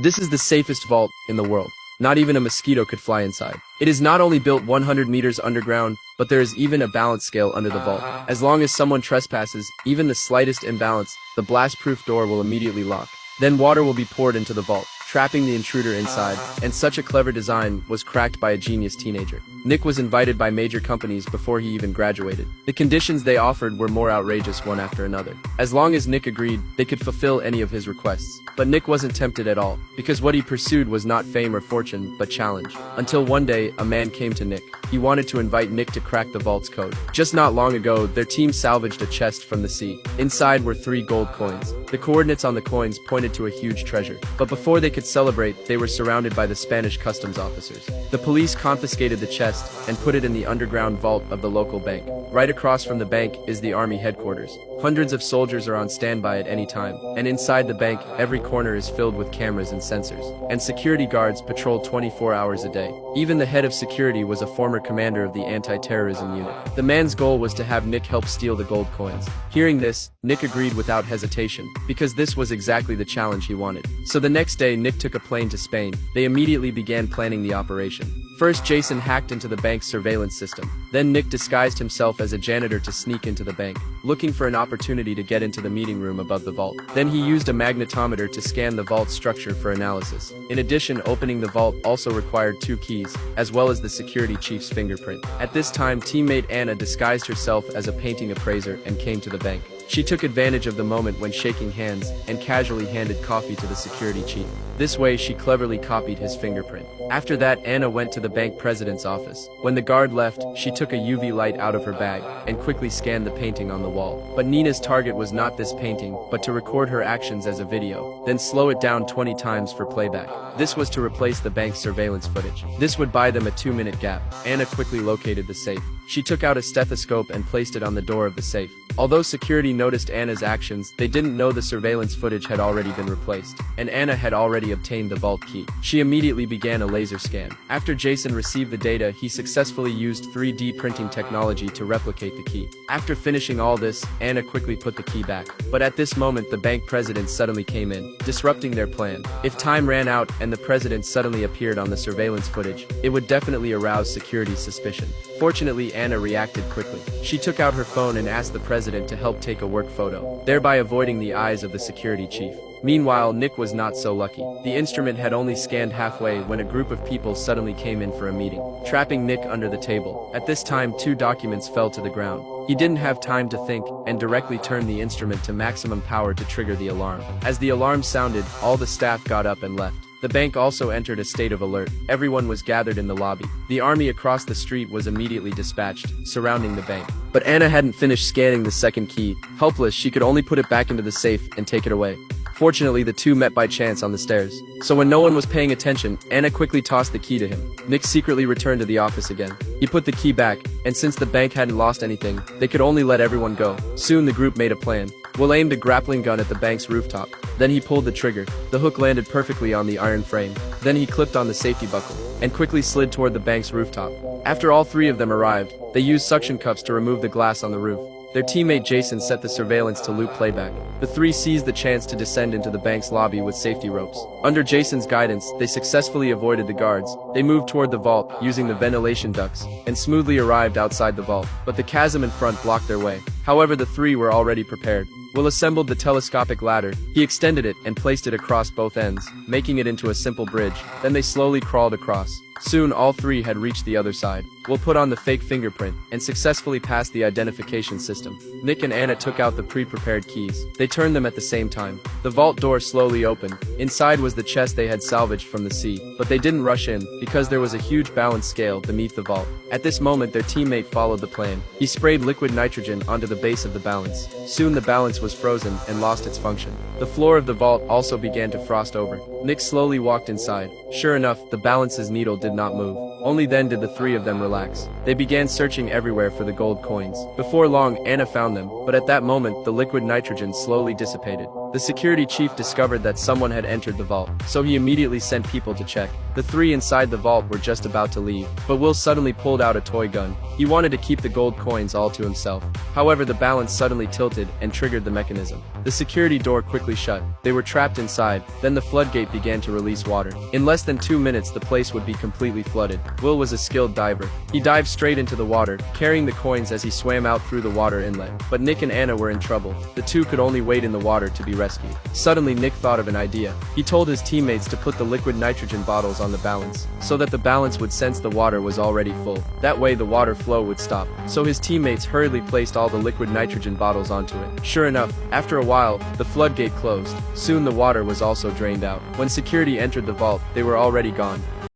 This is the safest vault in the world. Not even a mosquito could fly inside. It is not only built 100 meters underground, but there is even a balance scale under the vault. As long as someone trespasses, even the slightest imbalance, the blast-proof door will immediately lock. Then water will be poured into the vault, trapping the intruder inside, and such a clever design was cracked by a genius teenager. Nick was invited by major companies before he even graduated. The conditions they offered were more outrageous one after another. As long as Nick agreed, they could fulfill any of his requests. But Nick wasn't tempted at all, because what he pursued was not fame or fortune, but challenge. Until one day, a man came to Nick. He wanted to invite Nick to crack the vault's code. Just not long ago, their team salvaged a chest from the sea. Inside were 3 gold coins. The coordinates on the coins pointed to a huge treasure. But before they could celebrate, they were surrounded by the Spanish customs officers. The police confiscated the chest and put it in the underground vault of the local bank. Right across from the bank is the army headquarters. Hundreds of soldiers are on standby at any time, and inside the bank, every corner is filled with cameras and sensors. And security guards patrol 24 hours a day. Even the head of security was a former commander of the anti-terrorism unit. The man's goal was to have Nick help steal the gold coins. Hearing this, Nick agreed without hesitation, because this was exactly the challenge he wanted. So the next day, Nick took a plane to Spain. They immediately began planning the operation. First, Jason hacked into the bank's surveillance system. Then Nick disguised himself as a janitor to sneak into the bank, looking for an opportunity to get into the meeting room above the vault. Then he used a magnetometer to scan the vault structure for analysis. In addition, opening the vault also required 2 keys, as well as the security chief's fingerprint. At this time, teammate Anna disguised herself as a painting appraiser and came to the bank. She took advantage of the moment when shaking hands and casually handed coffee to the security chief. This way, she cleverly copied his fingerprint. After that, Anna went to the bank president's office. When the guard left, she took a UV light out of her bag and quickly scanned the painting on the wall. But Nina's target was not this painting, but to record her actions as a video, then slow it down 20 times for playback. This was to replace the bank's surveillance footage. This would buy them a 2-minute gap. Anna quickly located the safe. She took out a stethoscope and placed it on the door of the safe. Although security noticed Anna's actions, they didn't know the surveillance footage had already been replaced, and Anna had already obtained the vault key. She immediately began a laser scan. After Jason received the data, he successfully used 3D printing technology to replicate the key. After finishing all this, Anna quickly put the key back. But at this moment, the bank president suddenly came in, disrupting their plan. If time ran out and the president suddenly appeared on the surveillance footage, it would definitely arouse security's suspicion. Fortunately, Anna reacted quickly. She took out her phone and asked the president to help take a work photo, thereby avoiding the eyes of the security chief. Meanwhile, Nick was not so lucky. The instrument had only scanned halfway when a group of people suddenly came in for a meeting, trapping Nick under the table. At this time, 2 documents fell to the ground. He didn't have time to think and directly turned the instrument to maximum power to trigger the alarm. As the alarm sounded, all the staff got up and left. The bank also entered a state of alert. Everyone was gathered in the lobby. The army across the street was immediately dispatched, surrounding the bank. But Anna hadn't finished scanning the second key. Helpless, she could only put it back into the safe and take it away. Fortunately, the 2 met by chance on the stairs. So when no one was paying attention, Anna quickly tossed the key to him. Nick secretly returned to the office again. He put the key back, and since the bank hadn't lost anything, they could only let everyone go. Soon the group made a plan. Will aimed a grappling gun at the bank's rooftop. Then he pulled the trigger. The hook landed perfectly on the iron frame. Then he clipped on the safety buckle and quickly slid toward the bank's rooftop. After all 3 of them arrived, they used suction cups to remove the glass on the roof. Their teammate Jason set the surveillance to loop playback. The 3 seized the chance to descend into the bank's lobby with safety ropes. Under Jason's guidance, they successfully avoided the guards. They moved toward the vault, using the ventilation ducts, and smoothly arrived outside the vault. But the chasm in front blocked their way. However, the 3 were already prepared. Will assembled the telescopic ladder. He extended it and placed it across both ends, making it into a simple bridge. Then they slowly crawled across. Soon, all 3 had reached the other side. Will put on the fake fingerprint and successfully passed the identification system. Nick and Anna took out the pre-prepared keys. They turned them at the same time. The vault door slowly opened. Inside was the chest they had salvaged from the sea, but they didn't rush in because there was a huge balance scale beneath the vault. At this moment, their teammate followed the plan. He sprayed liquid nitrogen onto the base of the balance. Soon the balance was frozen and lost its function. The floor of the vault also began to frost over. Nick slowly walked inside. Sure enough, the balance's needle did not move. Only then did the three of them relax. They began searching everywhere for the gold coins. Before long, Anna found them, but at that moment, the liquid nitrogen slowly dissipated. The security chief discovered that someone had entered the vault, so he immediately sent people to check. The three inside the vault were just about to leave, but Will suddenly pulled out a toy gun. He wanted to keep the gold coins all to himself. However, the balance suddenly tilted and triggered the mechanism. The security door quickly shut. They were trapped inside. Then the floodgate began to release water. In less than 2 minutes, the place would be completely flooded. Will was a skilled diver. He dived straight into the water, carrying the coins as he swam out through the water inlet. But Nick and Anna were in trouble. The two could only wait in the water to be rescued. Suddenly, Nick thought of an idea. He told his teammates to put the liquid nitrogen bottles on the balance, so that the balance would sense the water was already full. That way the water flow would stop. So his teammates hurriedly placed all the liquid nitrogen bottles onto it. Sure enough, after a while, the floodgate closed. Soon the water was also drained out. When security entered the vault, they were already gone.